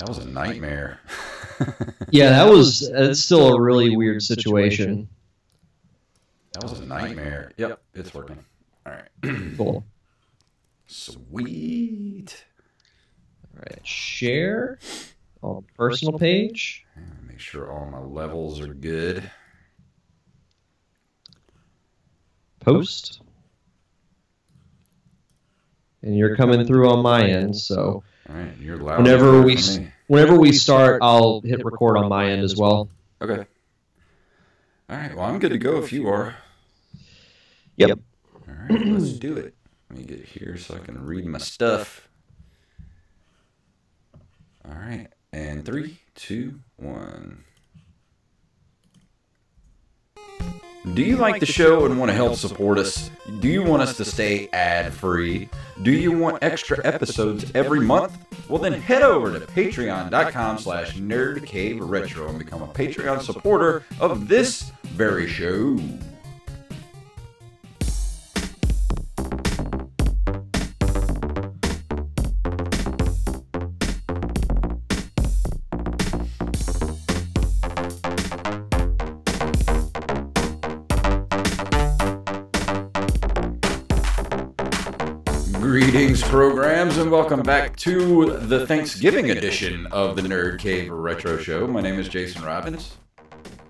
That was a nightmare. Yeah, that's still a really weird situation. That was a nightmare. Yep, it's working. All right. Cool. Sweet. All right, share on personal page. Make sure all my levels are good. Post. And you're coming through on my end, so all right, you're loud. Whenever we start, I'll hit record on my end as well. Okay. All right, well, I'm good to go if you are. Yep. All right, let's do it. Let me get here so I can read my stuff. All right, and 3, 2, 1. Do you like the show and want to help support us? Do you want us to stay ad-free? Do you want extra episodes every month? Well, then head over to patreon.com/nerdcaveretro and become a Patreon supporter of this very show. Greetings, programs, and welcome back to the Thanksgiving edition of the Nerd Cave Retro Show. My name is Jason Robbins.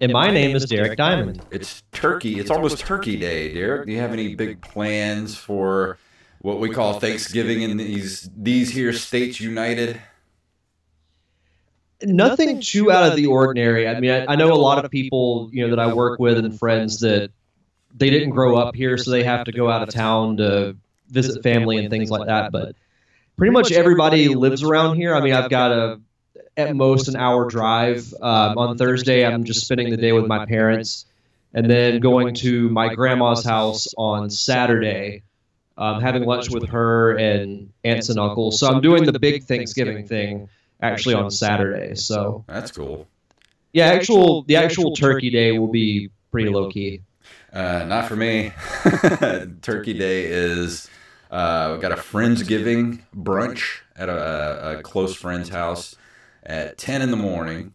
And my name is Derek Diamond. It's turkey. It's almost Turkey Day, Derek. Do you have any big plans for what we call Thanksgiving in these here states united? Nothing too out of the ordinary. I mean, I know a lot of people, that I work with and friends that they didn't grow up here, so they have to go out of town to visit family and things like that. But pretty much everybody lives around here. I mean, I've got at most an hour drive. On Thursday, I'm just spending the day with my parents and then going to my grandma's house on Saturday, having lunch with her and aunts and uncles. So I'm doing the big Thanksgiving thing actually on Saturday. So that's cool. Yeah, the actual Turkey Day will be pretty low key. Not for me. Turkey Day is we've got a Friendsgiving brunch at a close friend's house at 10 in the morning,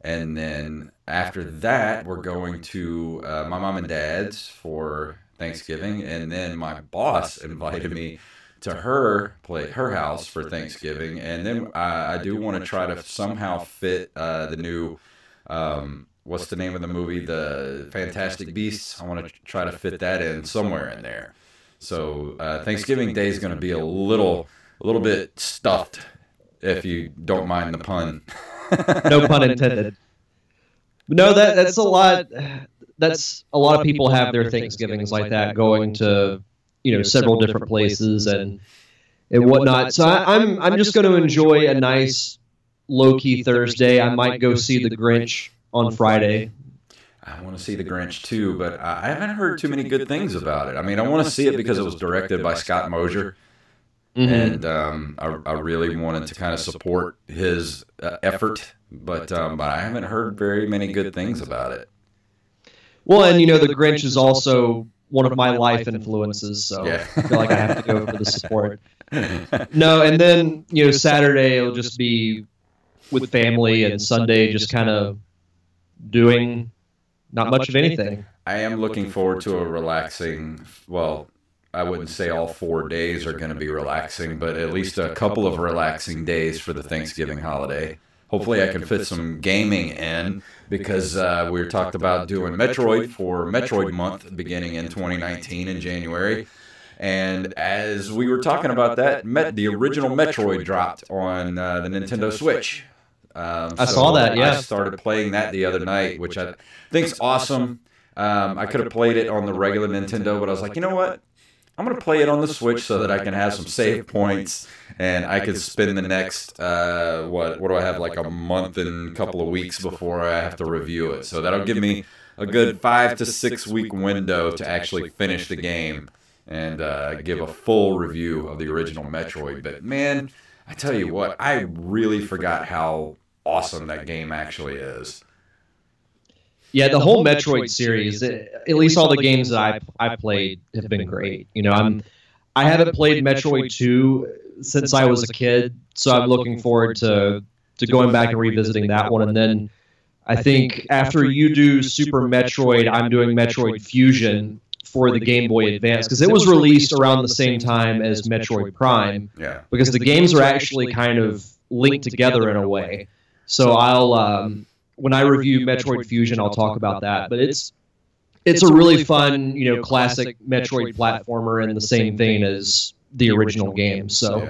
and then after that we're going to my mom and dad's for Thanksgiving, and then my boss invited me to her house for Thanksgiving, and then I do want to try to somehow fit the new what's the name of the movie, The Fantastic Beasts? I want to try to fit that in somewhere in there. So Thanksgiving Day is going to be a little bit stuffed, if you don't mind the pun. No pun intended. No, that's a lot. That's a lot of people have their Thanksgivings like that, going to several different places and whatnot. So I'm just going to enjoy a nice low key Thursday. I might go see The Grinch on Friday. I want to see The Grinch too, but I haven't heard too many good things about it. I mean, I want to see it because it was directed by Scott Mosier, and I really wanted to kind of support his effort, but I haven't heard very many good things about it. Well, and The Grinch is also one of my life influences, so yeah. I feel like I have to go for the support. No, and then Saturday it'll just be with family, and Sunday just kind of doing not much of anything. I am looking forward to a relaxing, well, I wouldn't say all 4 days are going to be relaxing, but at least a couple of relaxing days for the Thanksgiving holiday. Hopefully I can fit some gaming in, because we talked about doing Metroid for Metroid Month beginning in 2019 in January. And as we were talking about that, the original Metroid dropped on the Nintendo Switch. I saw that, yeah. I started playing that the other night, which I think's awesome. I could have played it on the regular Nintendo, but I was like, you know what? I'm going to play it on the Switch so that I can have some save points, and I could spend the next, what do I have, like a month and a couple of weeks before I have to review it. So that'll give me a good 5 to 6 week window to actually finish the game and give a full review of the original Metroid. But man, I tell you what, I really forgot how awesome that game actually is. Yeah, the whole Metroid series, at least all the games that I've played have been great. I haven't played Metroid 2 since I was a kid, so I'm looking forward to to going back and revisiting that one. And then I think after you do Super Metroid, I'm doing Metroid Fusion for the Game Boy Advance, because it was released around the same time as Metroid Prime. Yeah. Because the games are actually kind of linked together in a way. So I'll when I review Metroid Fusion, I'll talk about that. But it's a really fun, classic Metroid platformer in the same vein as the original game. So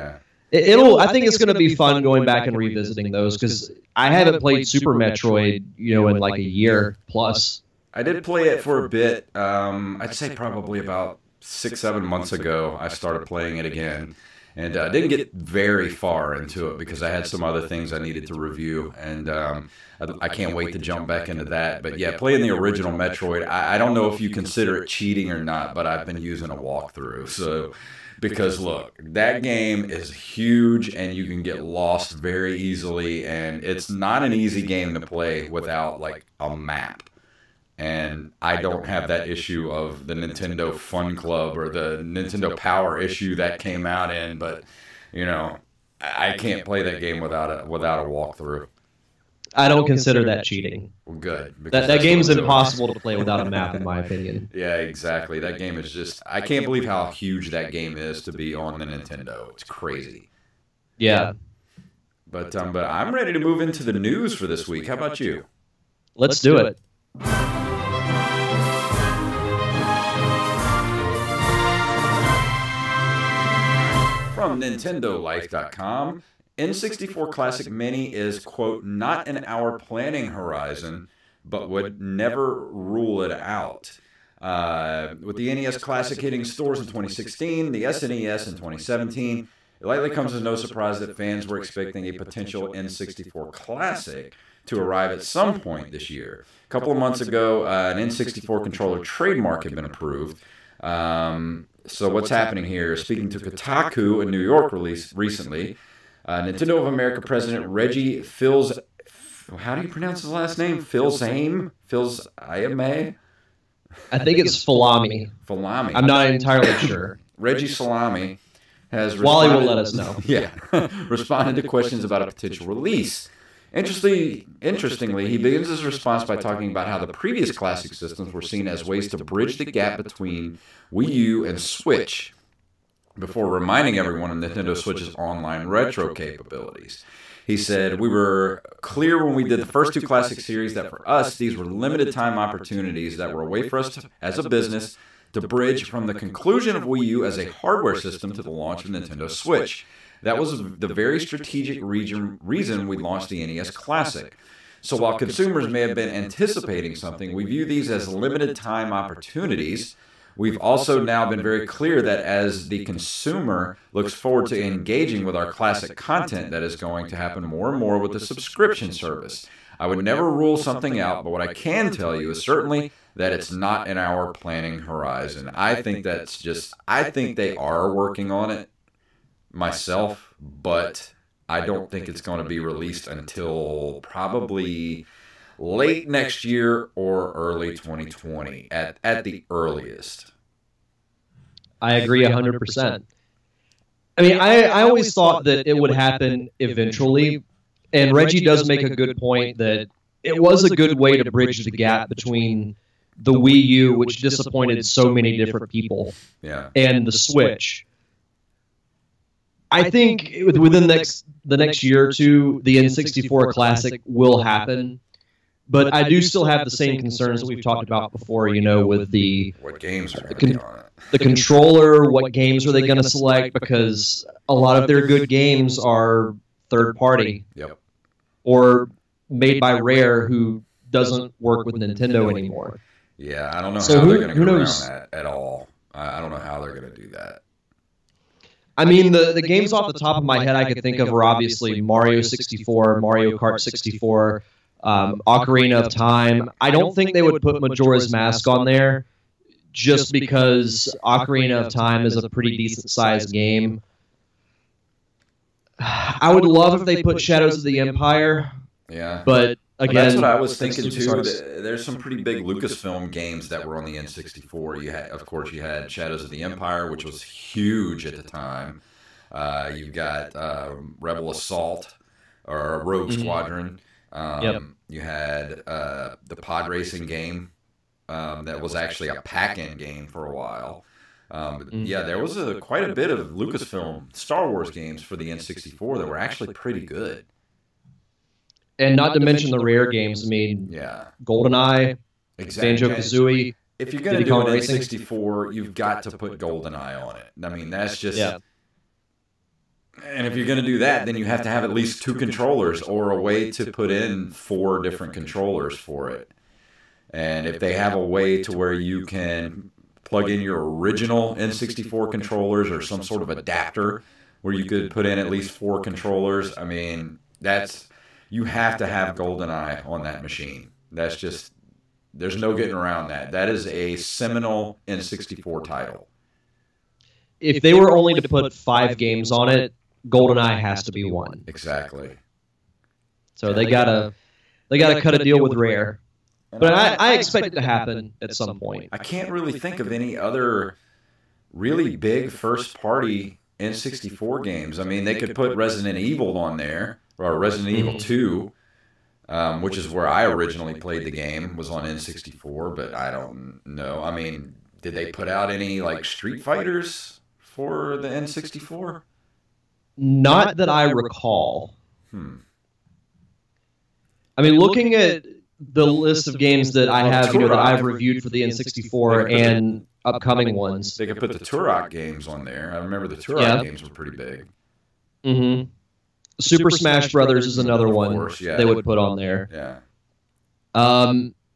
I think it's going to be fun going back and revisiting those, because I haven't played Super Metroid, in like a year plus. I did play it for a bit. I'd say probably about 6-7 months ago, I started playing it again. And I didn't get very far into it because I had some other things I needed to review. And I can't wait to jump back into that. But yeah, playing the original Metroid, I don't know if you consider it cheating or not, but I've been using a walkthrough. So, because look, that game is huge and you can get lost very easily. And it's not an easy game to play without like a map. And I don't have that issue of the Nintendo Fun Club or the Nintendo Power issue that came out in, but I can't play that game without a walkthrough. I don't consider that cheating. Well, good. That game's impossible to play without a map, in my opinion. Yeah, exactly. That game is just, I can't believe how huge that game is to be on the Nintendo. It's crazy. Yeah. But I'm ready to move into the news for this week. How about you? Let's do it. From NintendoLife.com, N64 Classic Mini is, quote, not in our planning horizon, but would never rule it out. With the NES Classic hitting stores in 2016, the SNES in 2017, it likely comes as no surprise that fans were expecting a potential N64 Classic to arrive at some point this year. A couple of months ago, an N64 controller trademark had been approved. So what's happening here? Speaking to Kotaku, a New York release recently, Nintendo of America President Reggie Fils, how do you pronounce his last name? Fils-Aime? Fils-Aime? I think it's Falami. Falami. I'm not entirely sure. Reggie Salami has Wally will let us know. Yeah, responded to questions about a potential release. Interestingly, he begins his response by talking about how the previous classic systems were seen as ways to bridge the gap between Wii U and Switch, before reminding everyone of Nintendo Switch's online retro capabilities. He said, "We were clear when we did the first two classic series that for us, these were limited time opportunities that were a way for us as a business to bridge from the conclusion of Wii U as a hardware system to the launch of Nintendo Switch. That was the very strategic reason we launched the NES Classic. So while consumers may have been anticipating something, we view these as limited time opportunities. We've also now been very clear that as the consumer looks forward to engaging with our classic content, that is going to happen more and more with the subscription service. I would never rule something out, but what I can tell you is certainly that it's not in our planning horizon." I think they are working on it myself, but I don't think it's going to be released until probably late next year or early 2020 at the earliest. I agree 100%. I mean, I always thought that it would happen eventually, and Reggie does make a good point that it was a good way to bridge the gap between the Wii U, which disappointed so many different people, and the Switch. I think within the next year or two, the N64 Classic will happen. But I do still have the same concerns that we've talked about before, with the what games are going to be on it. The controller, what games are they going to select? Because a lot of their good games are third party. Yep. Or made by Rare, who doesn't work with Nintendo anymore. Yeah, I don't know how they're going to go around that at all. I don't know how they're going to do that. I mean, the games off the top of my head I could think of are obviously Mario 64, Mario Kart 64, Ocarina of Time. I don't think they would put Majora's Mask on there just because Ocarina of Time is a pretty decent-sized game. I would love if they put Shadows of the Empire. Yeah. But again, that's what I was thinking too. There's some pretty big Lucasfilm games that were on the N64. Of course, you had Shadows of the Empire, which was huge at the time. You've got Rebel Assault, or Rogue Squadron. Yep. You had the pod racing game that was actually a pack-in game for a while. Yeah, there was quite a bit of Lucasfilm Star Wars games for the N64 that were actually pretty good. And not to mention the rare games. I mean, GoldenEye, Banjo-Kazooie. If you're going to do an N64, you've got to put GoldenEye on it. I mean, that's just... Yeah. And if you're going to do that, then you have to have at least 2 controllers or a way to put in 4 different controllers for it. And if they have a way to where you can plug in your original N64 controllers or some sort of adapter where you could put in at least 4 controllers, I mean, you have to have GoldenEye on that machine. That's just, there's no getting around that. That is a seminal N64 title. If they were only to put 5 games on it, GoldenEye has to be one. Exactly. So they gotta cut a deal with Rare. But I expect it to happen at some point. I can't really think of any other really big first-party N64 games. I mean, they could put Resident Evil on there, or Resident Evil 2, which is where I originally played the game, was on N64, but I don't know. I mean, did they put out any, like, Street Fighters for the N64? Not that I recall. I mean, looking at the list of games that I have, that I've reviewed for the N64 and upcoming ones. They could put the Turok games on there. I remember the Turok games were pretty big. Super Smash Brothers is another one they would put on there.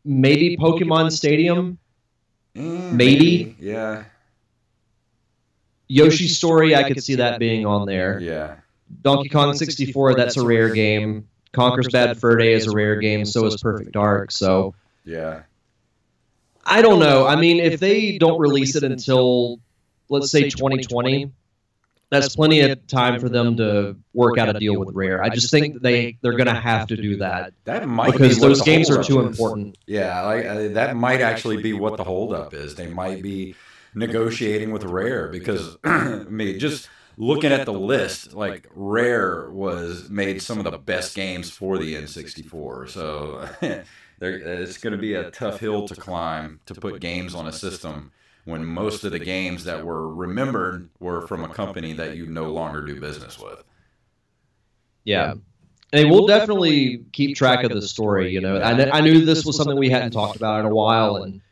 Maybe Pokemon Stadium. Maybe. Yeah. Yoshi's Story, I could see that being on there. Yeah. Donkey Kong 64, that's a rare game. Conker's Bad Fur Day is a rare game, so is Perfect Dark. So yeah, I don't know. I mean, if they don't release it until, let's say, 2020, that's plenty of time for them to work out a deal with Rare. I just think they're going to have to do that. That might because be those games are too important. Yeah, that might actually be what the holdup is. They might be negotiating with Rare because I mean, just looking at the list, like Rare made some of the best games for the N64. So it's going to be a tough hill to climb to put games on a system when most of the games that were remembered were from a company that you no longer do business with. Yeah. And we'll definitely keep track of the story. I knew this was something we hadn't talked about in a while and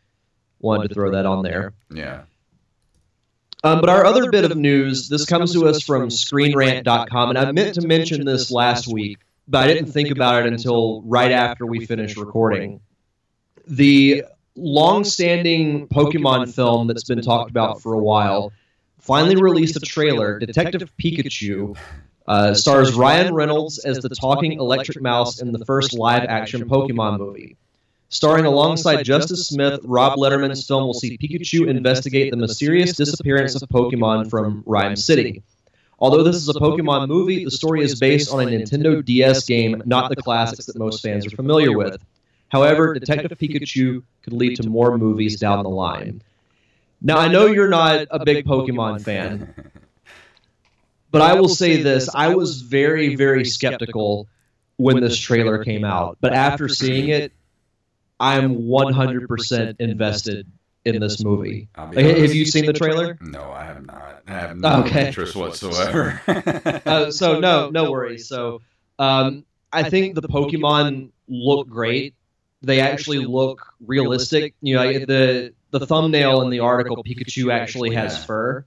wanted to throw that on there. Yeah. But our other bit of news, this comes to us from ScreenRant.com, and I meant to mention this last week, but I didn't think about it until right after we finished recording. The long-standing Pokemon film that's been talked about for a while finally released a trailer. Detective Pikachu stars Ryan Reynolds as the talking electric mouse in the first live-action Pokemon movie. Starring alongside Justice Smith, Rob Letterman's film will see Pikachu investigate the mysterious disappearance of Pokemon from Rhyme City. Although this is a Pokemon movie, the story is based on a Nintendo DS game, not the classics that most fans are familiar with. However, Detective Pikachu could lead to more movies down the line. Now, I know you're not a big Pokemon fan, but I will say this. I was very, very skeptical when this trailer came out. But after seeing it, I'm 100% invested in this movie. Have you seen the trailer? No, I have not. I have no interest whatsoever. So no worries. So I think the Pokemon look great. They actually look realistic. The thumbnail in the article, Pikachu actually has fur.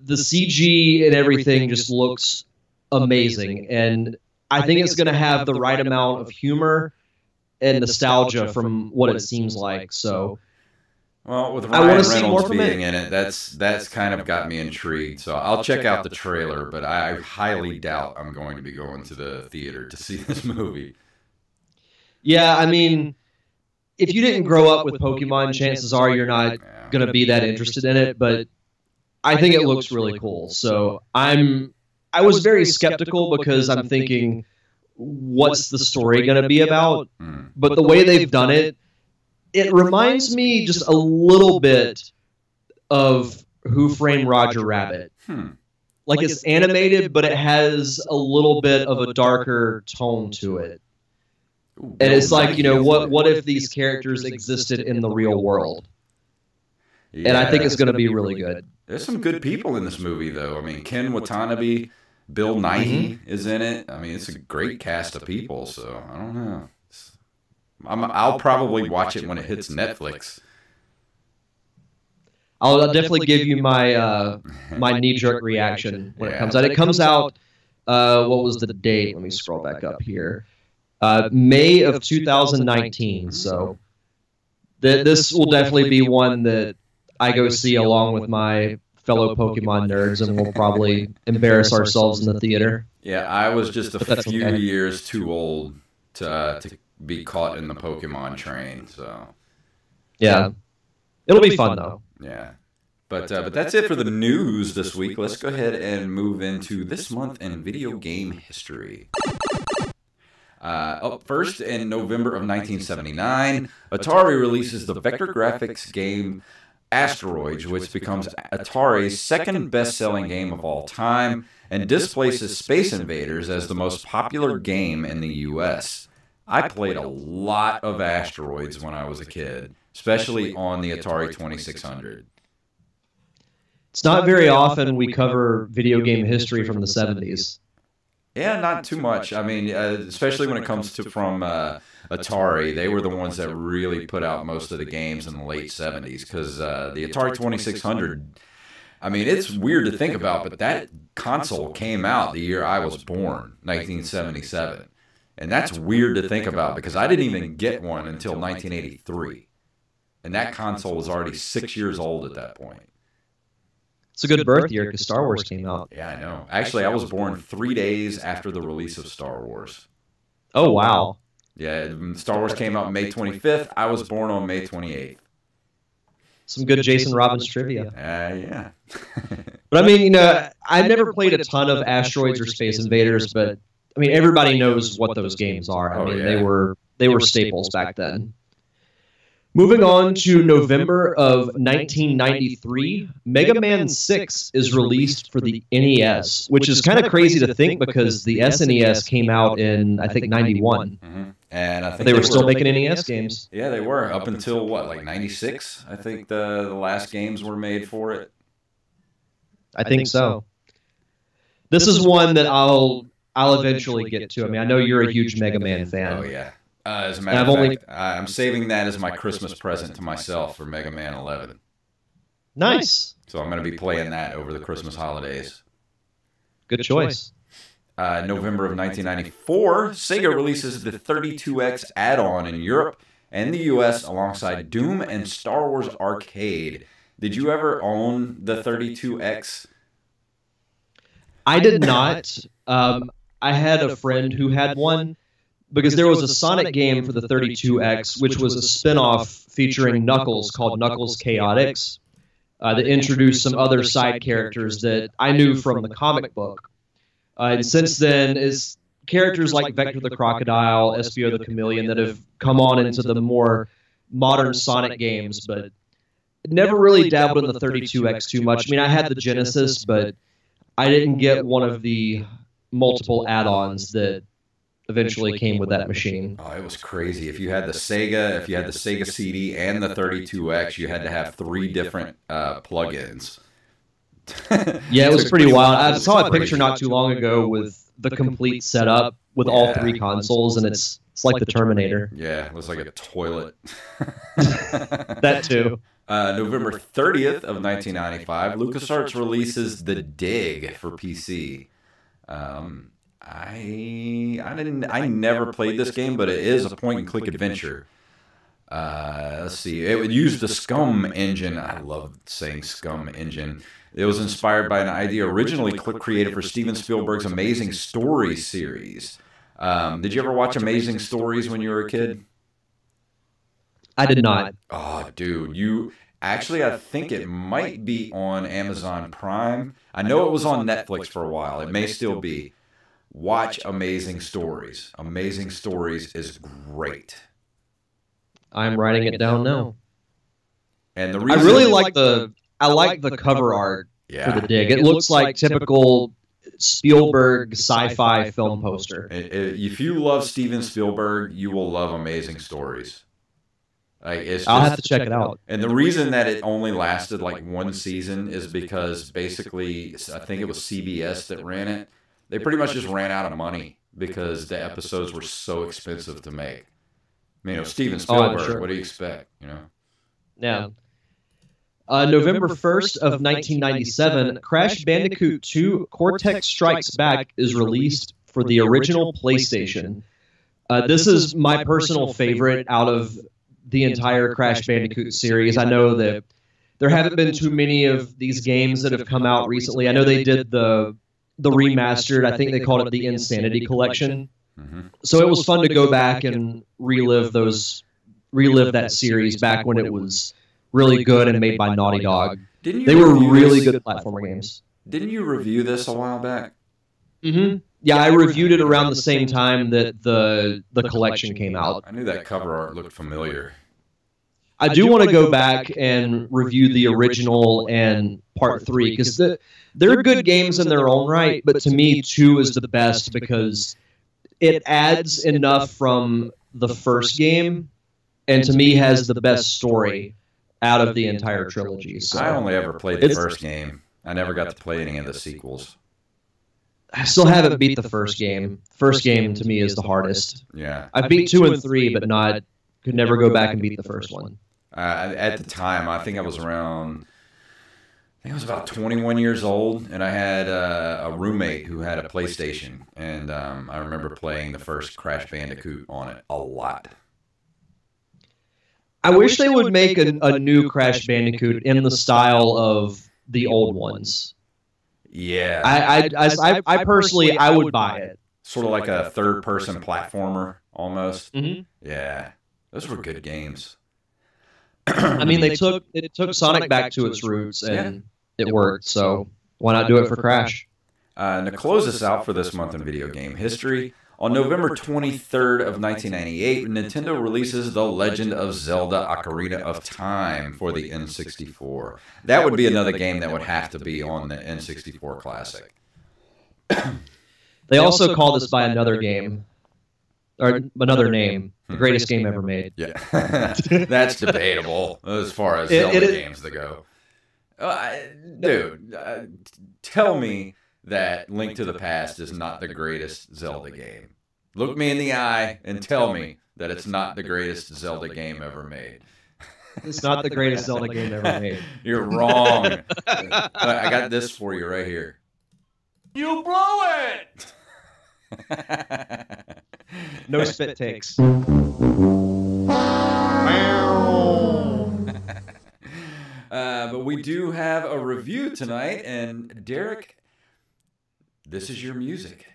The CG and everything just looks amazing, and I think it's going to have the right amount of humor and nostalgia from what it seems like. So, well, with Ryan Reynolds being in it, that's kind of got me intrigued. So I'll check out the trailer, but I highly doubt I'm going to be going to the theater to see this movie. Yeah, I mean, if you didn't grow up with Pokemon, chances are you're not going to be that interested in it, but I think it looks really cool. So I was very skeptical because I'm thinking, what's the story going to be about? But the way they've done it, it reminds me just a little bit of Who Framed Roger Rabbit. like it's animated, but it has a little bit of a darker tone to it. Ooh, And it's like, you know, what if these characters existed in the real world? Yeah, and I think it's going to be really good. There's some good people in this movie, though. I mean, Ken Watanabe, Bill Nighy is in it. I mean, it's a great cast of people, so I don't know. I'll probably watch it when it hits Netflix. I'll definitely give you my my knee-jerk reaction when it comes out. It comes out, what was the date? Let me scroll back up here. May of 2019, so this will definitely be one that I go see along with my fellow Pokemon nerds, and we'll probably embarrass ourselves in the theater. Yeah, I was just a few years too old to be caught in the Pokemon train, so... Yeah. It'll be fun, though. Yeah. But that's it for the news this week. Let's go ahead and move into this month in video game history. Up first, in November of 1979, Atari releases the vector graphics game Asteroids, which becomes Atari's second best-selling game of all time and displaces Space Invaders as the most popular game in the U.S. I played a lot of Asteroids when I was a kid, especially on the Atari 2600. It's not very often we cover video game history from the 70s. Yeah, not too much. I mean, especially when it comes to from Atari, they were the ones that really put out most of the games in the late 70s, because the Atari 2600, I mean, it's weird to think about, but that console came out the year I was born, 1977. And that's weird to think about, because I didn't even get one until 1983. And that console was already 6 years old at that point. It's a good birth year because Star Wars came out. Yeah, I know. Actually, I was born 3 days after the release of Star Wars. Oh, wow. Yeah, Star Wars came out May 25th. I was born on May 28th. Some good Jason Robbins trivia. Yeah. But I mean, you know, I never played a ton of Asteroids or Space Invaders, but I mean, everybody knows what those games are. I mean, they were staples back then. Moving on to November of 1993, Mega Man 6 is released for the NES, which is kind of crazy to think because the SNES came out in, I think, 91. Mm-hmm. And I think they were still making NES games. Yeah, they were. Up until, what, like 96? I think the last games were made for it. I think so. This is one that I'll eventually get to. I mean, I know you're a huge Mega Man fan. Oh, yeah. As a matter of fact, I'm saving that as my Christmas present to myself for Mega Man 11. Nice. So I'm going to be playing that over the Christmas holidays. Good choice. November of 1994, Sega releases the 32X add-on in Europe and the US alongside Doom and Star Wars Arcade. Did you ever own the 32X? I did not. I had a friend who had one, because there was a Sonic game for the 32X, which was a spin-off featuring Knuckles called Knuckles Chaotix, that introduced some other side characters that I knew from the comic book. And since then, is characters like Vector the Crocodile, Espio the Chameleon, that have come on into the more modern Sonic games, but never really dabbled in the 32X too much. I mean, I had the Genesis, but I didn't get one of the multiple add-ons that eventually came with that machine. Oh, it was crazy. If you had the Sega CD and the 32X, you had to have 3 different plugins. Yeah, it was pretty wild. I saw a picture not too long ago with the complete setup with all 3 consoles, and it's like the Terminator. Yeah, it was like a toilet. That too. November 30th of 1995, LucasArts releases The Dig for PC. I never played this game, but it is a point-and-click adventure. Let's see. It would use the Scum engine. I love saying Scum engine. It was inspired by an idea originally created for Steven Spielberg's Amazing Stories series. Did you ever watch Amazing Stories when you were a kid? I did not. Oh, dude, actually, I think it might be on Amazon Prime. I know it was on Netflix for a while. It may still be. Watch Amazing Stories. Amazing Stories is great. I'm writing it down now. And the reason I really like the cover art for the dig. It looks like typical Spielberg sci-fi film poster. If you love Steven Spielberg, you will love Amazing Stories. Like, I'll have to check it out. And the reason that it only lasted like one season is because basically, I think it was CBS that ran it. They pretty much just ran out of money because the episodes were so expensive to make. I mean, Steven Spielberg, sure. What do you expect? You know? Yeah. November 1st of 1997, Crash Bandicoot 2 Cortex Strikes Back is released for the original PlayStation. This is my personal favorite out of the entire Crash Bandicoot series. I know that there haven't been too many of these games that have come out recently. I know they did the remastered, I think they called it the Insanity Collection. So it was fun to go back and relive that series back when it was really good and made by Naughty Dog. They were really good platformer games. Didn't you review this a while back? Yeah, I reviewed it around the same time that the collection came out. I knew that cover art looked familiar. I do want to go back and review the original and part 3 because they're good games in their own right, but to me 2 is the best because it adds enough from the first game and to me has the best story out of the entire trilogy. So I only ever played the first game. I never got to play any of the sequels. I still haven't beat the first game. First game to me is the hardest. Yeah, I beat 2 and 3, but could never go back and beat the first one. At the time, I think I was about 21 years old, and I had a roommate who had a PlayStation, and I remember playing the first Crash Bandicoot on it a lot. I wish they would make a new Crash Bandicoot in the style of the old ones. Yeah. I personally, I would buy it. Sort of like a third-person platformer, almost. Mm-hmm. Yeah. Those were good games. I mean, it took Sonic back to its roots, and it worked, so why not do it for Crash? And to close us out for this month in video game history, on November 23rd of 1998, Nintendo releases The Legend of Zelda Ocarina of Time for the N64. That would be another game that would have to be on the N64 Classic. They also call this by another game, or another name, the greatest game ever made. Yeah, that's debatable as far as Zelda games that go. Dude, tell me that Link to the Past is not the greatest Zelda game. Look me in the eye and tell me that it's not the greatest Zelda game ever made. It's not the greatest Zelda game ever made. You're wrong. I got this for you right here. You blew it! No spit takes. But we do have a review tonight, and Derek, this is your music.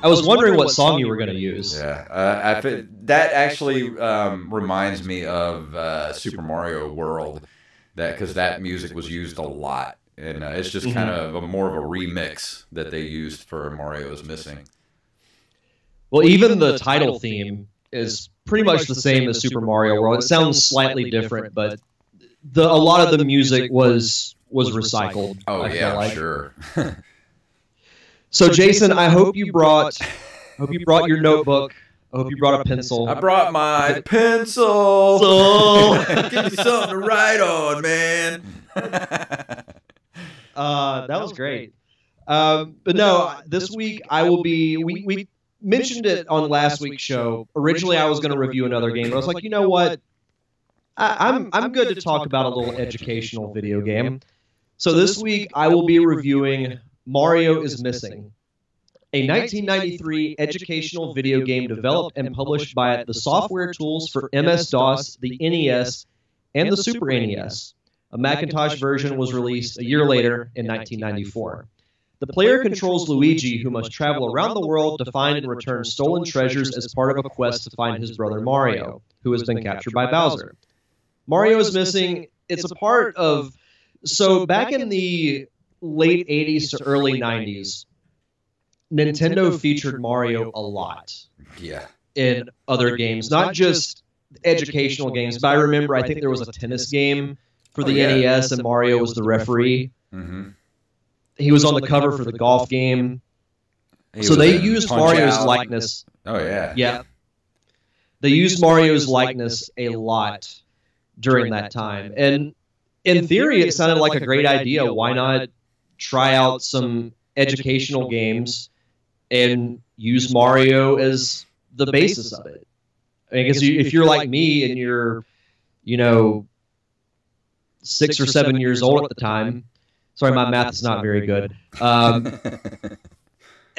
I was wondering what song you were going to use. Yeah, that actually reminds me of Super Mario World, because that music was used a lot, and it's just kind of more of a remix that they used for Mario is Missing. Well, even the title theme is pretty much the same as Super Mario World. It sounds slightly different, but a lot of the music was recycled. Oh yeah, sure. So, Jason, I hope you brought your notebook. I hope you brought a pencil. I brought my pencil. Give me something to write on, man. That was great. But no, this week I will be. We mentioned it on last week's show. Originally, I was going to review another game, but I was like, you know what? I'm good to talk about a little educational video game. So this week I will be reviewing Mario is Missing, a 1993 educational video game developed and published by the software tools for MS-DOS, the NES, and the Super NES. A Macintosh version was released a year later in 1994. The player controls Luigi, who must travel around the world to find and return stolen treasures as part of a quest to find his brother Mario, who has been captured by Bowser. Mario is missing. It's a part of... So back in the late 80s to early 90s, Nintendo featured Mario a lot. Yeah. In other games, not just educational games, but I remember I think there was a tennis game for the NES and Mario was the referee. Mm-hmm. He was on the cover for the golf game. So they used Mario's likeness. Oh, yeah. Yeah. They used Mario's likeness a lot during that time. And in theory, it sounded like a great idea. Why not try out some educational games and use Mario as the basis of it? I guess if you're like me and you're, 6 or 7 years old at the time, sorry, my math is not very good, and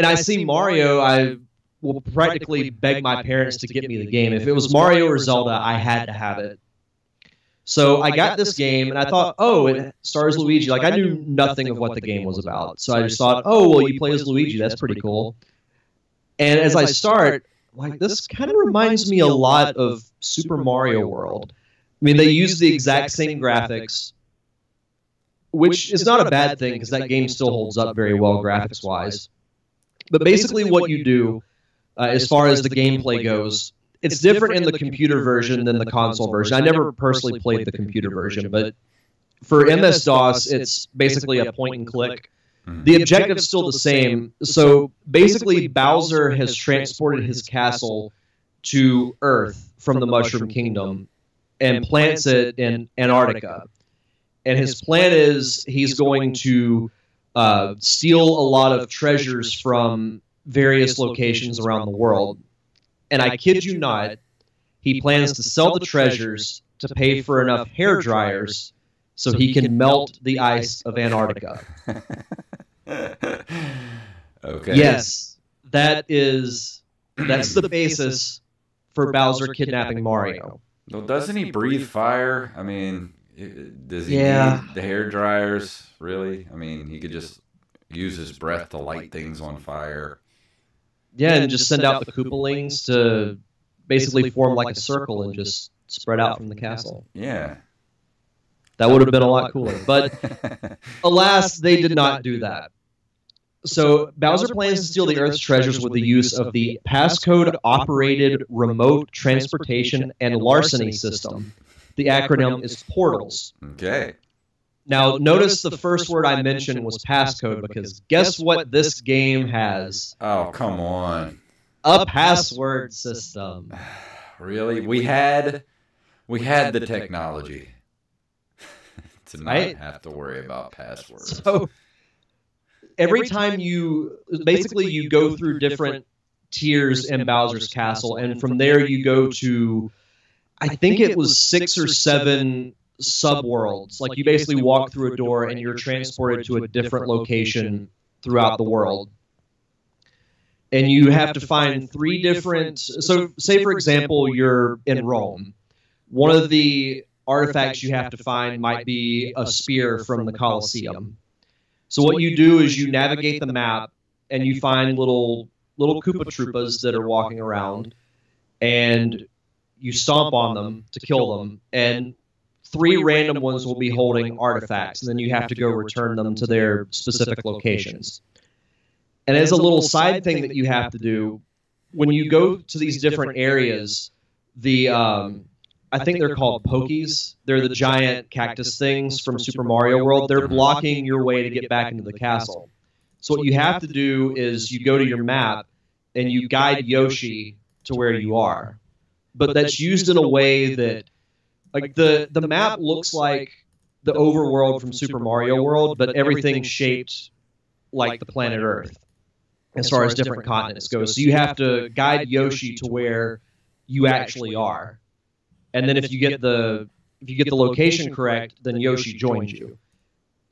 I see Mario, I will practically beg my parents to get me the game. If it was Mario or Zelda, I had to have it. So I got this game, and I thought, oh, it stars Luigi. Like, I knew nothing of what the game was about. So I just thought, oh, well, you play as Luigi. That's pretty cool. And as I start, like, this kind of reminds me a lot of Super Mario World. I mean, they use the exact same graphics, which is not a bad thing because that game still holds up very well graphics-wise. But basically what you do, as far as the gameplay goes, it's different in the computer version than the console version. I never personally played the computer version, but for MS-DOS, it's basically a point and click. The objective's still the same. So basically, Bowser has transported his castle to Earth from the Mushroom Kingdom and plants it in Antarctica. And his plan is he's going to steal a lot of treasures from various locations around the world. And I kid you not, he plans to sell the treasures to pay for enough hair dryers so he can melt the ice of Antarctica. Okay. Yes, that's the basis for Bowser kidnapping Mario. Well, doesn't he breathe fire? I mean, does he need the hair dryers, really? I mean, he could just use his breath to light things on fire. Yeah, and just send out the Koopalings to basically form like a circle and just spread out from the castle. Yeah. That would have been a lot cooler. But alas, they did not do that. So Bowser plans to steal the Earth's treasures with the use of the passcode-operated remote transportation and larceny system. The acronym is Portals. Okay. Now, notice the first word I mentioned was passcode because guess what this game has? Oh, come on. A password system. Really? We had the technology to not have to worry about passwords. So every time you go through different tiers in Bowser's Castle, and from there you go to, I think it was 6 or 7 subworlds. Like, you basically walk through a door and you're transported to a different location throughout the world. And you have to find 3 different... So, say, for example, you're in Rome. One of the artifacts you have to find might be a spear from the Colosseum. So what you do is you navigate the map and you find little Koopa Troopas that are walking around, and you stomp on them to kill them, and 3 random ones will be holding artifacts, and then you have to go return them to their specific locations. And as a little side thing that you have to do, when you go to these different areas, I think they're called Pokies. They're the giant cactus things from Super Mario World. They're blocking your way to get back into the castle. So what you have to do is you go to your map and you guide Yoshi to where you are. But that's used in a way that, like, the map looks like the overworld from Super Mario World, but everything's shaped like the planet Earth as far as different continents go. So you have to guide Yoshi to where you actually are. And then if you get the location correct, then Yoshi joins you.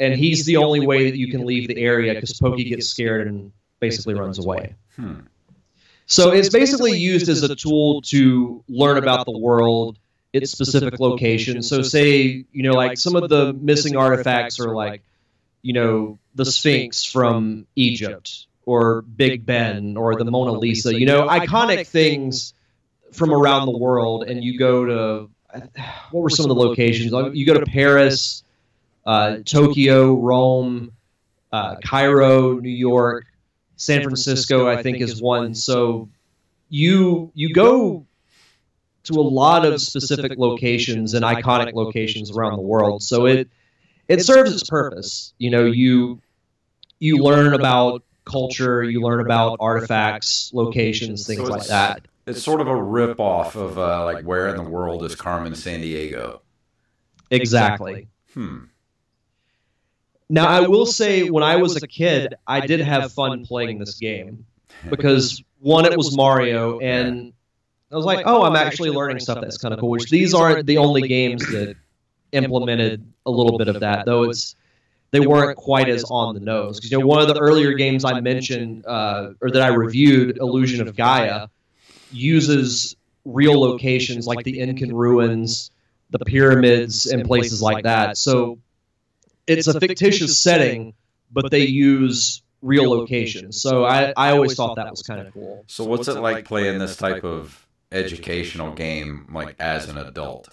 And he's the only way that you can leave the area because Pokey gets scared and basically runs away. So it's basically used as a tool to learn about the world, its specific locations. So say, like some of the missing artifacts are like the Sphinx from Egypt, or Big Ben, or the Mona Lisa, iconic things from around the world. And you go to, what were some of the locations? You go to Paris, Tokyo, Rome, Cairo, New York, San Francisco, I think is one. So you go to a lot of specific locations and iconic locations around the world. So it serves its purpose. You learn about culture, you learn about artifacts, locations, things like that. It's sort of a rip-off of like Where in the World is Carmen Sandiego? Exactly. Now, I will say, when I was a kid, I did have fun playing this game. Because, one, it was Mario, and I was like, oh, I'm actually learning stuff that's kind of cool. Which these aren't the only games that implemented a little bit of that, though they weren't quite as on the nose. Because one of the earlier games I mentioned, or that I reviewed, Illusion of Gaia, uses real locations like the Incan ruins, the pyramids, and places like that. So it's a fictitious setting, but they use real locations. So I always thought that was kind of cool. So what's it like playing this type of educational game, like as an adult?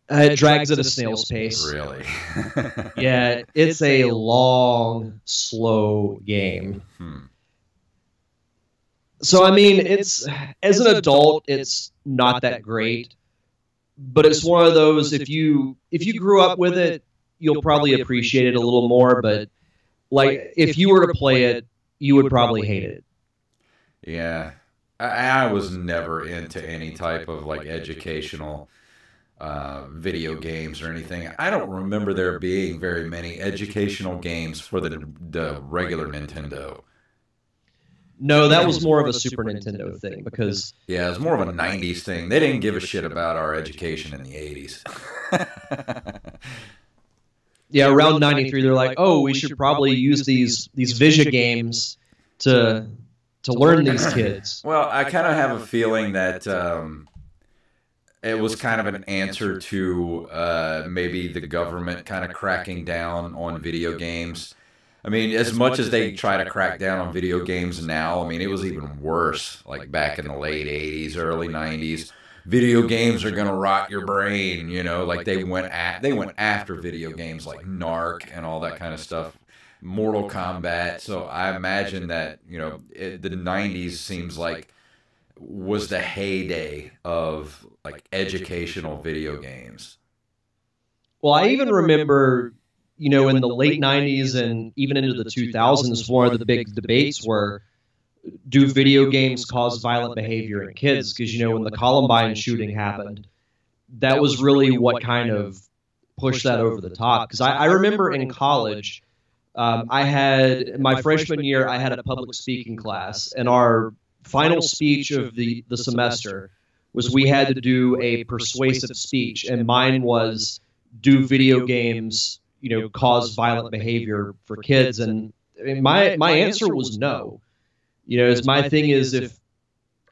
It drags at a snail's pace. Really? Yeah, it's a long, slow game. So, I mean, as an adult, it's not that great. But it's one of those, if you grew up with it, you'll probably appreciate it a little more. But, like, if you were to play it, you would probably hate it. Yeah. I was never into any type of, like, educational video games or anything. I don't remember there being very many educational games for the regular Nintendo. No, that was more of a Super Nintendo thing because... Yeah, it was more of a 90s thing. They didn't give a shit about our education in the 80s. Yeah, around 93, they're like, oh, we should probably use these Visha games to learn these kids. Well, I kind of have a feeling that it was kind of an answer to maybe the government kind of cracking down on video games. I mean, as much as they try to crack down on video games now, I mean, it was even worse, like back in the late 80s, early 90s. Video games are going to rot your brain, like they went after video games like Narc and all that kind of stuff, Mortal Kombat. So I imagine that, the 90s seems like was the heyday of like educational video games. Well, I even remember, in the late 90s and even into the 2000s, one of the big debates were, do video games cause violent behavior in kids? Because, when the Columbine shooting happened, that was really what kind of pushed that over the top. Because I remember in college, I had, my freshman year, I had a public speaking class, and our final speech of the semester was we had to do a persuasive speech, and mine was, do video games cause violent behavior for kids? And I mean, my answer was no. My thing is, if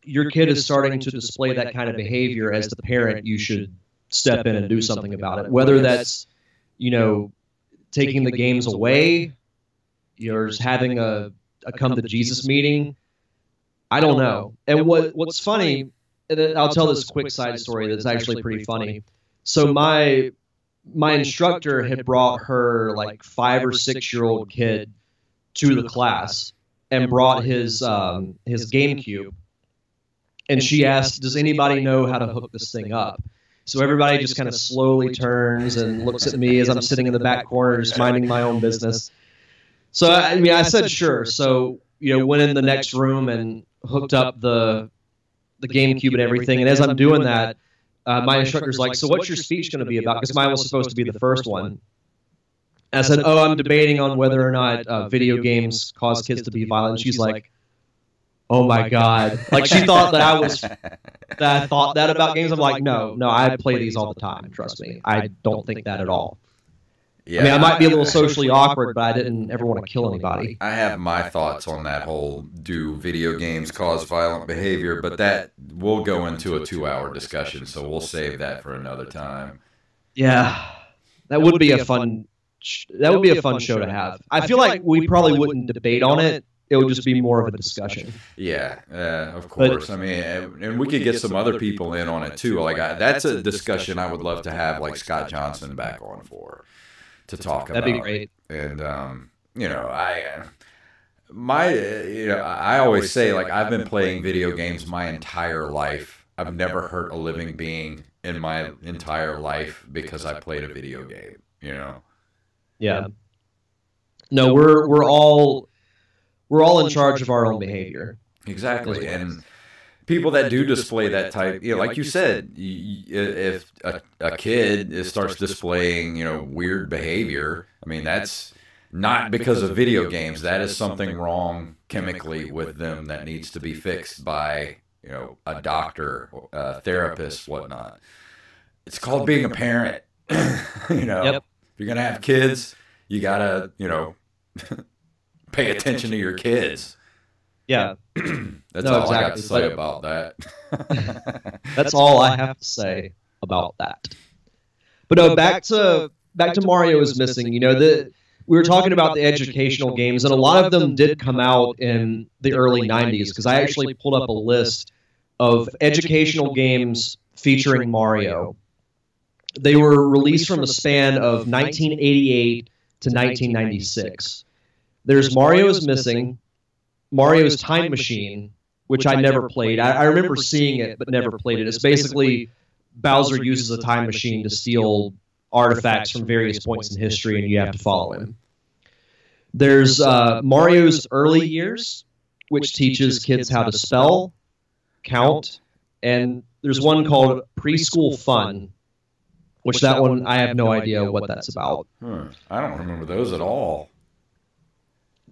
your kid is starting to display that kind of behavior, as the parent, you should step in and do something about it. Whether that's, taking the games away, or just having a come to Jesus meeting, I don't know. And what's funny, and I'll tell this quick side story that's actually pretty funny. So my instructor had brought her like 5 or 6 year old kid to the class and brought his GameCube, and she asked, does anybody know how to hook this thing up? So everybody just kind of slowly turns and looks at me as I'm sitting in the back corner just minding my own business. So I mean, I said sure. So went in the next room and hooked up the GameCube and everything. And as I'm doing that, my instructor's like, so what's your speech going to be about? Because mine was supposed to be the first one. And I said, oh, I'm debating on whether or not video games cause kids to be violent. And she's like, oh my God. Like, she thought that I thought that about games. I'm like, no, I play these all the time. Trust me. I don't think that at all. Yeah, I mean, I might be a little socially awkward, but I didn't ever want to kill anybody. I have my thoughts on that whole, do video games cause violent behavior, but that we'll go into a 2-hour discussion, so we'll save that for another time. Yeah, that would be a fun that would be a fun show to have. I feel like we probably wouldn't debate on it. It would just be more of a discussion. Yeah, of course. I mean, and we could get some other people in on it too. Like that's a discussion I would love to have, like Scott Johnson back on to talk about. That'd be great. And I always say, like, I've been playing video games my entire life. I've never hurt a living being in my entire life because I played a video game. You know. Yeah. No, we're all in charge of our own behavior. Exactly. And people that do display that type, like you said, if a kid starts displaying, weird behavior, I mean, that's not because of video games. That is something wrong chemically with them that needs to be fixed by, a doctor, a therapist, whatnot. It's called being a parent. Yep. If you're going to have kids, you got to, pay attention to your kids. Yeah. That's all I got to say about that. That's all I have to say about that. But no, back to Mario is Missing. We were talking about the educational games, and a lot of them did come out in the early 90s, because I actually pulled up a list of educational games featuring Mario. They were released from a span of 1988 to 1996. There's Mario is Missing, Mario's Time Machine, which I never played. I remember seeing it, but never played it. It's basically Bowser uses a time machine to steal artifacts from various points in history, and you have to follow him. There's Mario's Early Years, which teaches kids how to spell, count, and there's one called Preschool Fun, which that one I have no idea what that's about. I don't remember those at all.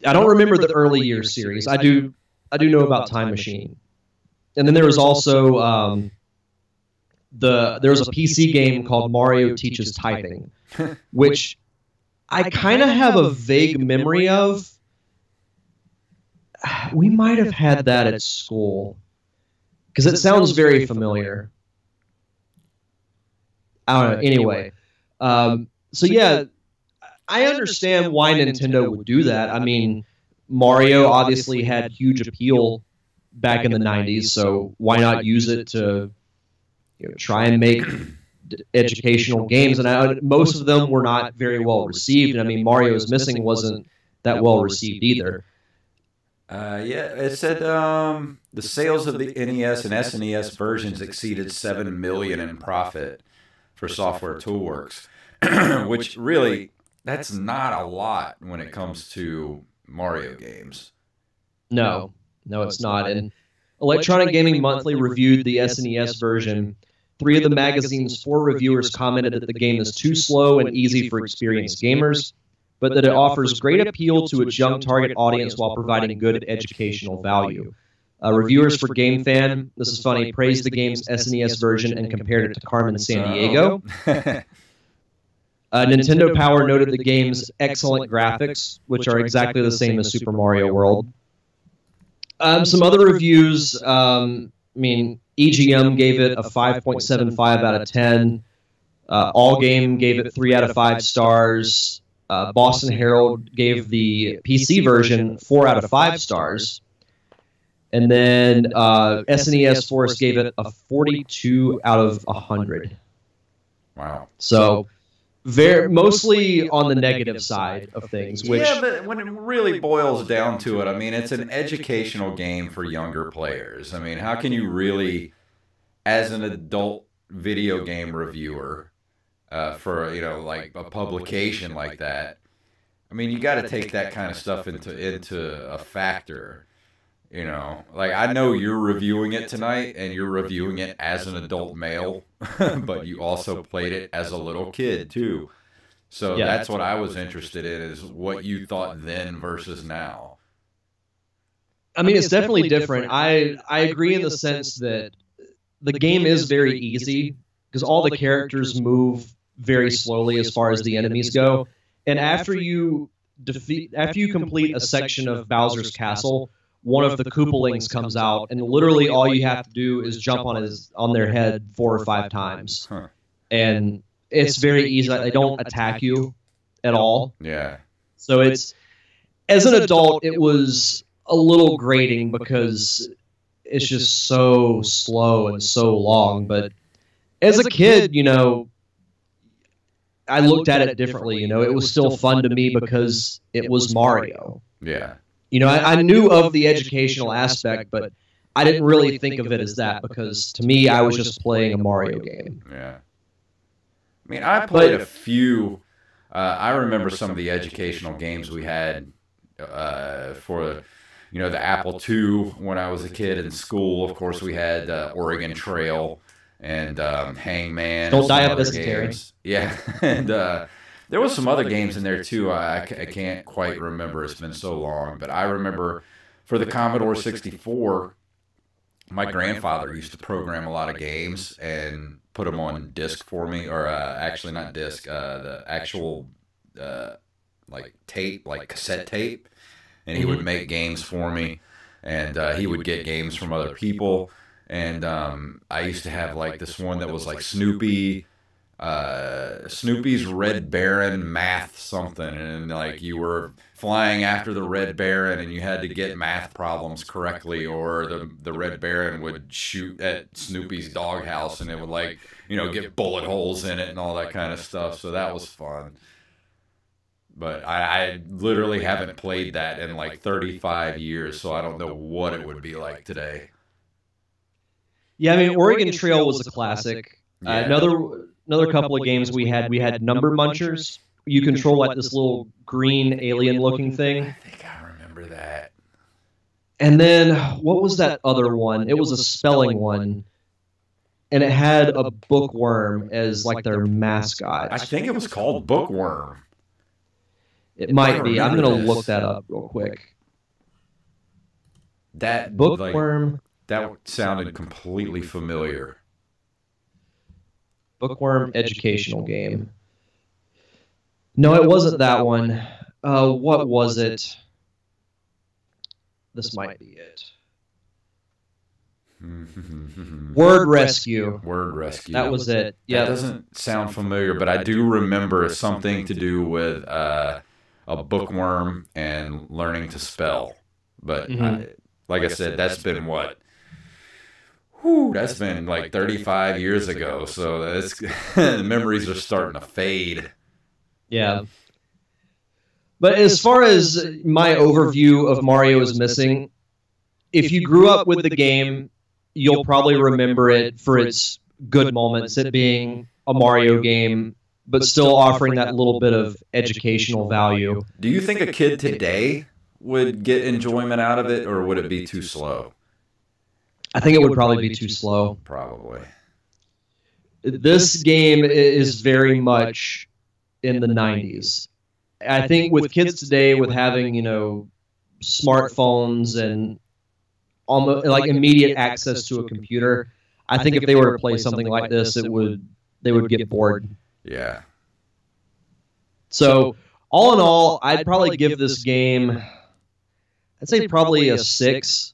I don't remember the Early Years series. I do know about Time Machine. And then there was also there was a PC game called Mario Teaches Typing, which I kind of have a vague memory of. We might have had that at school, because it sounds very familiar. I don't know. Anyway, so yeah, I understand why Nintendo would do that. I mean, Mario obviously had huge appeal back in the 90s, so why not use it to try and make educational games? And most of them were not very well received. And I mean, Mario is Missing wasn't that well received either. It said the sales of the NES and SNES versions exceeded 7 million in profit for Software Toolworks, which really, that's not a lot when it comes to Mario games. No, it's not. And Electronic Gaming Monthly reviewed the SNES version. 3 of the magazine's 4 reviewers commented that the game is too slow and easy for experienced gamers, but that it offers great appeal to its young target audience while providing good educational value. Reviewers for Game Fan, this is funny, praised the game's SNES version and compared it to Carmen Sandiego. Nintendo Power noted the game's excellent graphics, which are exactly the same as Super Mario World. Some other reviews, EGM gave it a 5.75 out of 10. All Game gave it 3 out of 5 stars. Boston Herald gave the PC version 4 out of 5 stars. And then SNES Force gave it a 42 out of 100. Wow. So mostly on the negative side of things. Yeah, but when it really boils down to it, I mean, it's an educational game for younger players. I mean, how can you really, as an adult video game reviewer, for like a publication like that, I mean, you got to take that kind of stuff into a factor. Like, I know you're reviewing it tonight, and you're reviewing it as an adult male, but you also played it as a little kid, too. So that's what I was interested in, is what you thought then versus now. I mean, it's definitely different. I agree in the sense that the game is very easy, because all the characters move very slowly as far as the enemies go. And after you complete a section of Bowser's Castle, one of the Koopalings comes out, and literally all you have to do is jump on their head 4 or 5 times. And it's very easy. They don't attack you. at all. Yeah. So it's, as an adult, it was a little grating because it's just so slow and so long. But as a kid, you know, I looked at it differently. You know, it was still fun to me because it was Mario. Yeah. You know, I knew of the educational aspect, but I didn't really think of it as that because to me, I was just playing a Mario game. Yeah. I mean, I played a few. I remember some of the educational games we had for, you know, the Apple II when I was a kid in school. Of course, we had Oregon Trail and Hangman. Don't die of dysentery. Yeah, and there was some other games in there too. I can't quite remember. It's been so long, but I remember for the Commodore 64, my grandfather used to program a lot of games and put them on disc for me, or actually not disc, the actual like tape, like cassette tape, and he would make games for me, and he would get games from other people, and I used to have like this one that was like Snoopy's Red Baron math something, and like you were flying after the Red Baron and you had to get math problems correctly, or the Red Baron would shoot at Snoopy's doghouse and it would, like, you know, get bullet holes in it and all that kind of stuff. So that was fun. But I literally haven't played that in like 35 years, so I don't know what it would be like today. Yeah, I mean, Oregon Trail was a classic. Yeah. Another couple of games we had Number Munchers. You control like this little green alien-looking thing. I think I remember that. And then, what was that other one? It was a spelling one. And it had a bookworm as like their mascot. I think it was called Bookworm. It might be. I'm going to look that up real quick. That Bookworm. Like, that sounded completely familiar. Bookworm educational game. No, it wasn't that one. What was it? This might be it. Word Rescue. Word Rescue. That was it. Yeah. That doesn't sound familiar, but I do remember something to do with a bookworm and learning to spell. But like I said, that's been what? That's been like 35 years ago. So that's the memories are starting to fade. Yeah. But as far as my overview of Mario is Missing, if you grew up with the game, you'll probably remember it for its good moments, it being a Mario game, but still offering that little bit of educational value. Do you think a kid today would get enjoyment out of it, or would it be too slow? I think it would probably be too slow. Probably. This game is very much in the 90s. I think with kids today, with having, you know, smartphones and almost like immediate access to a computer, I think if they were to play something like this, they would get bored. Yeah. So all in all, I'd probably give this game, I'd say probably a 6.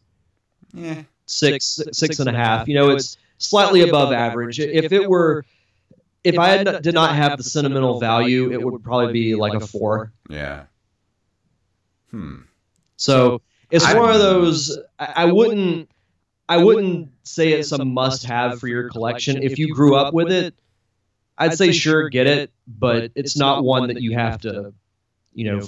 Yeah. 6.5. You know, it's slightly above average. If I did not have the sentimental value, it would probably be like a 4. Yeah. So it's one of those. I wouldn't say it's a must-have for your collection. If you grew up with it, I'd say sure, get it, but it's not one that you have to, you know,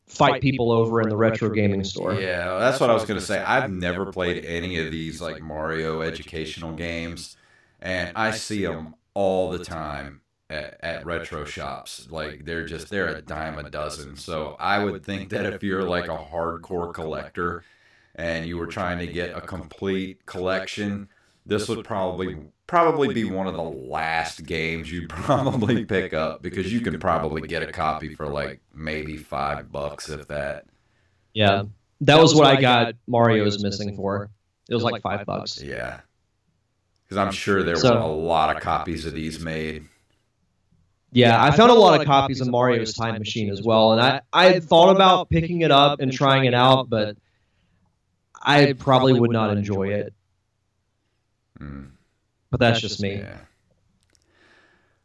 fight people over in the retro gaming store. Yeah, that's what I was going to say. I've never played any of these like Mario educational games, and I see them all the time at retro shops. Like they're a dime a dozen. So I would think that if you're like a hardcore collector and you were trying to get a complete collection, this would probably be one of the last games you'd probably pick up, because you can probably get a copy for like maybe $5 if that. Yeah, that was what I got Mario is Missing for. It was like $5. Yeah, because I'm sure there were a lot of copies of these made. Yeah, I found a lot of copies of Mario's Time Machine as well, and I thought about picking it up and trying it out, but I probably would not enjoy it. But that's just me. Yeah.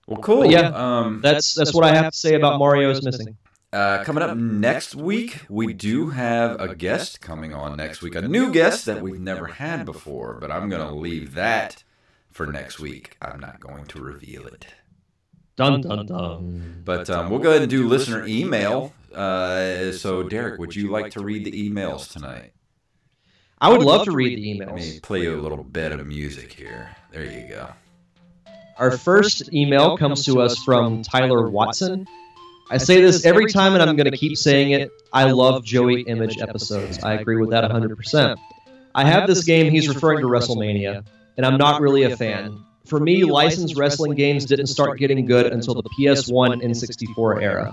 Well, cool. But yeah, that's what I have to say about Mario is Missing. Coming up next week, we do have a guest coming on next week. A new guest that we've never had before, but I'm going to leave that for next week. I'm not going to reveal it. Dun, dun, dun. But we'll go ahead and do listener email. So, Derek, would you like to read the emails tonight? I would love to read the emails. Let me play you a little bit of music here. There you go. Our first email comes to us from Tyler Watson. I say this every time, and I'm going to keep saying it. I love Joey Image episodes. I agree with that 100%. I have this game, he's referring to WrestleMania, and I'm not really a fan. For me, licensed wrestling games didn't start getting good until the PS1 N64 era.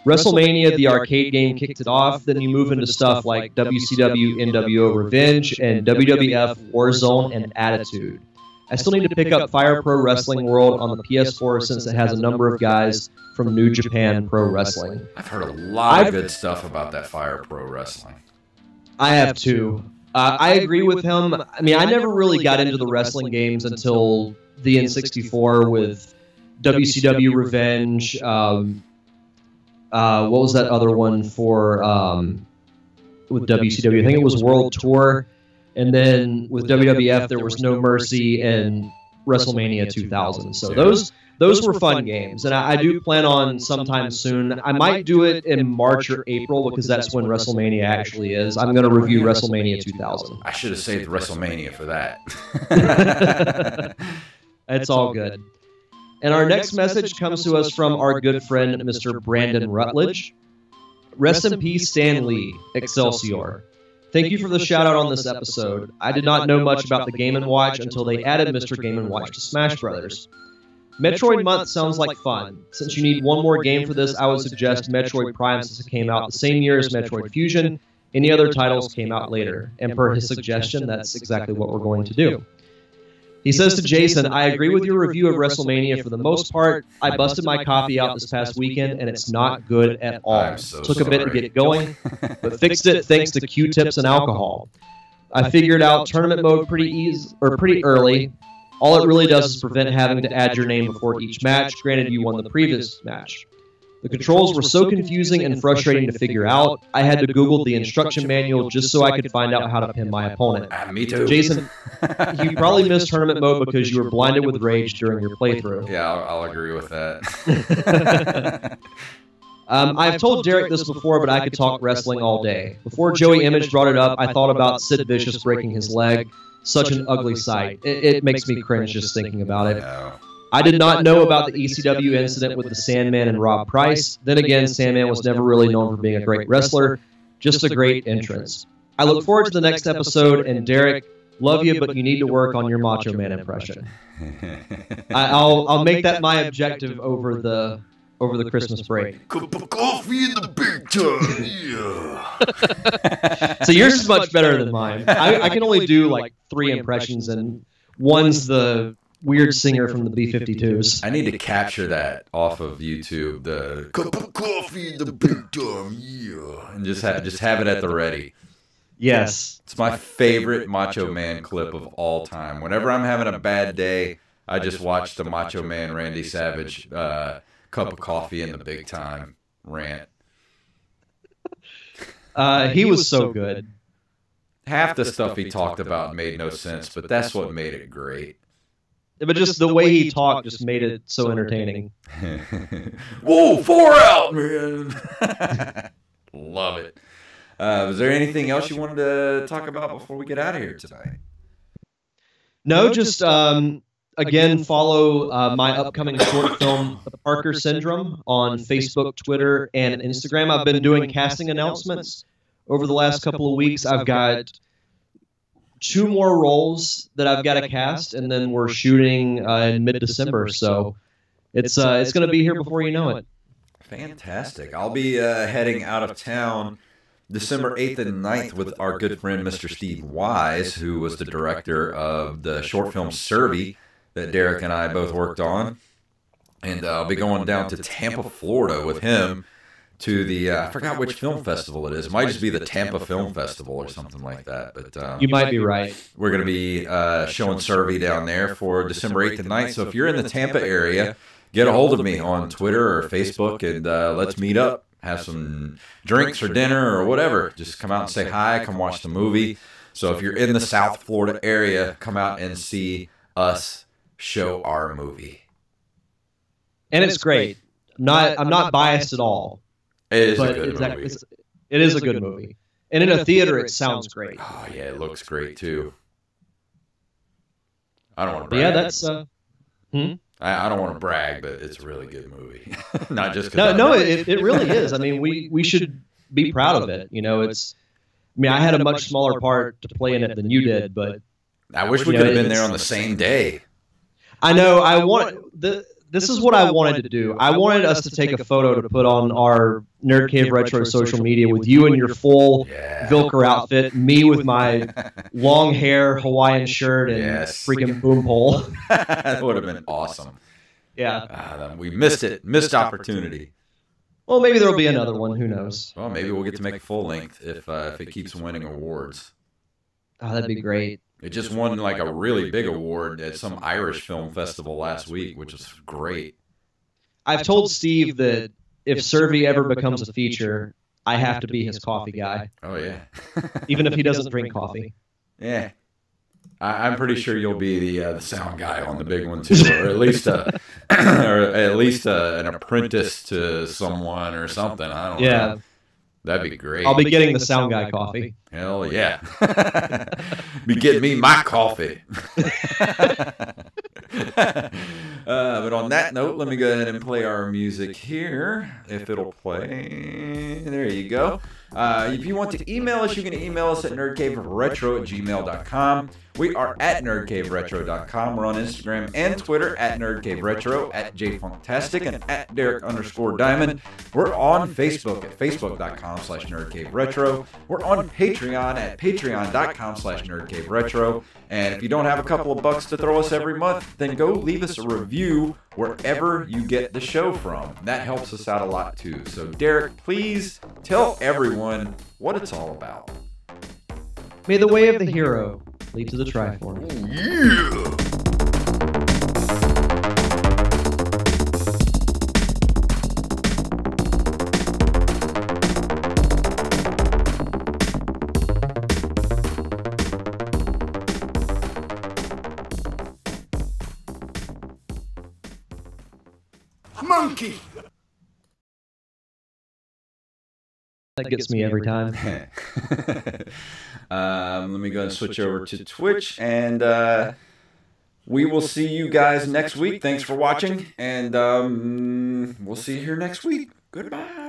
WrestleMania, the arcade game, kicked it off. Then you move into stuff like WCW, NWO Revenge, and WWF Warzone and Attitude. I still need to pick up Fire Pro Wrestling World on the PS4 since it has a number of guys from New Japan Pro Wrestling. I've heard a lot of good stuff about that Fire Pro Wrestling. I have too. I agree with him. I mean, I never really got into the wrestling games until the N64 with WCW Revenge. What was that other one for with WCW? I think it was World Tour. And then with WWF, there was No Mercy and WrestleMania 2000. So those were fun games. And I do plan on sometime soon. I might do it in March or April because that's when WrestleMania actually is. I'm going to review WrestleMania 2000. I should have saved WrestleMania for that. It's all good. And our next message comes to us from our good friend, Mr. Brandon Rutledge. Rest in peace, Stan Lee, Excelsior. Thank you for the shout-out on this episode. I did not know much about the Game & Watch until they added Mr. Game & Watch to Smash Brothers. Metroid Month sounds like fun. Since you need one more game for this, I would suggest Metroid Prime since it came out the same year as Metroid Fusion. Any other titles came out later. And per his suggestion, that's exactly what we're going to do. He says to Jason, I agree with your review of WrestleMania for the most part. I busted my copy out this past weekend, and it's not good at all. Took a bit to get it going, but fixed it thanks to Q-tips and alcohol. I figured out tournament mode pretty early. All it really does is prevent having to add your name before each match. Granted, you won the previous match. The controls were so confusing and frustrating to figure out, I had to Google the instruction manual just so I could find out how to pin my opponent. Me too. Jason, you probably missed tournament mode because you were blinded with rage during your playthrough. Yeah, I'll agree with that. I've told Derek this before, but I could talk wrestling all day. Before Joey Image brought it up, I thought about Sid Vicious breaking his leg. Such an ugly sight. It makes me cringe just thinking about it. I did not know about the ECW incident with the Sandman and Rob Price. Then again, Sandman was never really known for being a great wrestler, just a great entrance. I look forward to the next episode, and Derek, love you, but you need to work on your Macho Man impression. I'll make that my objective over the Christmas break. Cup of coffee in the big time, yeah. So yours is much better than mine. I can only do like 3 impressions, and one's the weird singer from the B-52s. I need to capture that off of YouTube. The Cup of coffee in the big time, yeah. And just have it at the ready. Yes. It's my favorite Macho Man clip of all time. Whenever I'm having a bad day, I just watch the Macho Man Randy Savage cup of coffee in the big time rant. He was so good. Half the stuff he talked about made no sense, but that's what made it great. But just the way he talked just made it so entertaining. Whoa, 4 out, man. Love it. Was there anything else you wanted to talk about before we get out of here tonight? No, just again, follow my upcoming short film, The Parker Syndrome, on Facebook, Twitter, and Instagram. I've been doing casting announcements over the last couple of weeks. I've got 2 more roles that I've got to cast, and then we're shooting in mid-December. So it's going to be here before you know it. Fantastic. I'll be heading out of town December 8th and 9th with our good friend Mr. Steve Wise, who was the director of the short film Survey that Derek and I both worked on. And I'll be going down to Tampa, Florida with him to the I forgot which film festival it is. It might just be the Tampa Film Festival or something like that. But You might be right. we're going to be showing Survey down there for December 8th and 9th. So if you're in the Tampa area, get a hold of me on Twitter or Facebook, and let's meet up, have some drinks or dinner or whatever. Just come out and say hi, come watch the movie. So if you're in the South Florida area, come out and see us show our movie. And it's great. I'm not biased at all. It is a good movie. It is a good movie. And in a theater, it sounds great. Oh, yeah, it looks great, too. I don't want to But brag. yeah, that's... I don't want to brag, but it's a really good movie. Not just because it really is. I mean, we should be proud of it. You know, it's... I mean, I had a much smaller part to play in it than you did, but... I wish we could have been there on the same day. I know. This is what I wanted to do. I wanted us to take a photo to put on our Nerd Cave Retro social media with you in your full Vilker outfit, me with my long hair Hawaiian shirt and freaking boom pole. That would have been awesome. Yeah. We missed it. Missed opportunity. Well, maybe there'll be another one. Who knows? Well, maybe we'll get to make a full length if it keeps winning awards. Oh, that'd be great. It just won like a really big award at some Irish film festival last week, which was great. I've told Steve that if Survey ever becomes a feature, I have to be his coffee guy. Oh, yeah. Even if he doesn't drink coffee. Yeah. I'm pretty sure you'll be the sound guy on the big one, too, or at least an apprentice to someone or something. I don't know. That'd be great. I'll be getting the sound guy coffee. Hell yeah. Be getting me my coffee. But on that note, let me go ahead and play our music here, if it'll play. There you go. If you want to email us, you can email us at nerdcaveretro@gmail.com. We are at nerdcaveretro.com. We're on Instagram and Twitter at nerdcaveretro, at jfunktastic, and at Derek_Diamond. We're on Facebook at facebook.com/nerdcaveretro. We're on Patreon at patreon.com/nerdcaveretro. And if you don't have a couple of bucks to throw us every month, then go leave us a review wherever you get the show from. That helps us out a lot too. So Derek, please tell everyone what it's all about. May the way of the hero lead to the Triforce. Yeah! Monkey! That gets me every time. Let me go and switch over to Twitch, and we will see you guys next week. Thanks for watching, and we'll see you here next week. Goodbye.